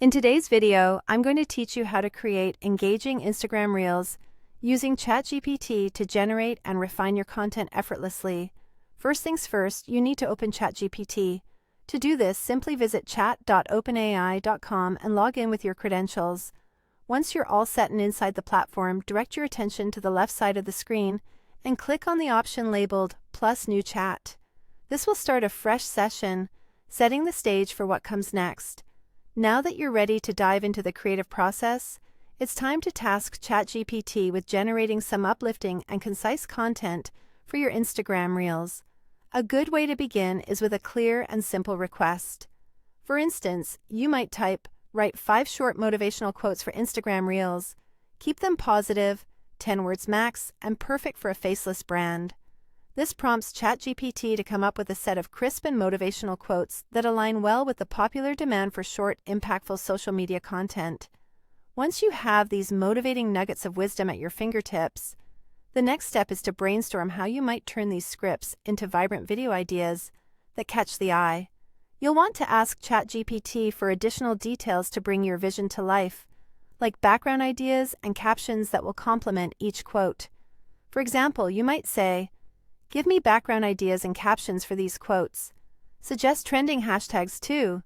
In today's video, I'm going to teach you how to create engaging Instagram Reels using ChatGPT to generate and refine your content effortlessly. First things first, you need to open ChatGPT. To do this, simply visit chat.openai.com and log in with your credentials. Once you're all set and inside the platform, direct your attention to the left side of the screen and click on the option labeled Plus New Chat. This will start a fresh session, setting the stage for what comes next. Now that you're ready to dive into the creative process, it's time to task ChatGPT with generating some uplifting and concise content for your Instagram Reels. A good way to begin is with a clear and simple request. For instance, you might type, "Write 5 short motivational quotes for Instagram Reels. Keep them positive, 10 words max, and perfect for a faceless brand." This prompts ChatGPT to come up with a set of crisp and motivational quotes that align well with the popular demand for short, impactful social media content. Once you have these motivating nuggets of wisdom at your fingertips, the next step is to brainstorm how you might turn these scripts into vibrant video ideas that catch the eye. You'll want to ask ChatGPT for additional details to bring your vision to life, like background ideas and captions that will complement each quote. For example, you might say, "Give me background ideas and captions for these quotes. Suggest trending hashtags too."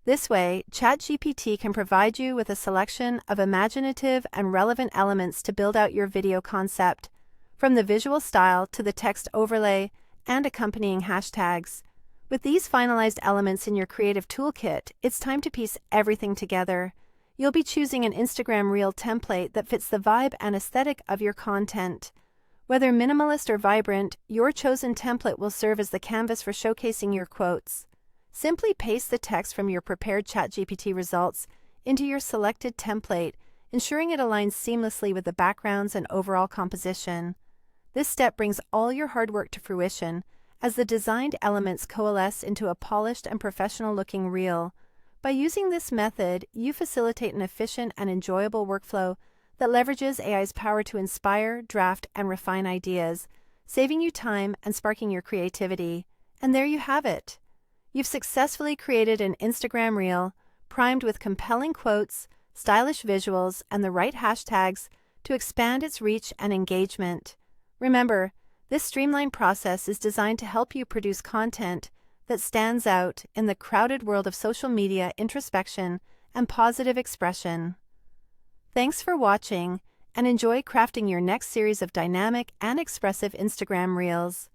This way, ChatGPT can provide you with a selection of imaginative and relevant elements to build out your video concept, from the visual style to the text overlay and accompanying hashtags. With these finalized elements in your creative toolkit, it's time to piece everything together. You'll be choosing an Instagram Reel template that fits the vibe and aesthetic of your content. Whether minimalist or vibrant, your chosen template will serve as the canvas for showcasing your quotes. Simply paste the text from your prepared ChatGPT results into your selected template, ensuring it aligns seamlessly with the backgrounds and overall composition. This step brings all your hard work to fruition, as the designed elements coalesce into a polished and professional-looking reel. By using this method, you facilitate an efficient and enjoyable workflow that leverages AI's power to inspire, draft, and refine ideas, saving you time and sparking your creativity. And there you have it. You've successfully created an Instagram Reel, primed with compelling quotes, stylish visuals, and the right hashtags to expand its reach and engagement. Remember, this streamlined process is designed to help you produce content that stands out in the crowded world of social media introspection and positive expression. Thanks for watching, and enjoy crafting your next series of dynamic and expressive Instagram Reels.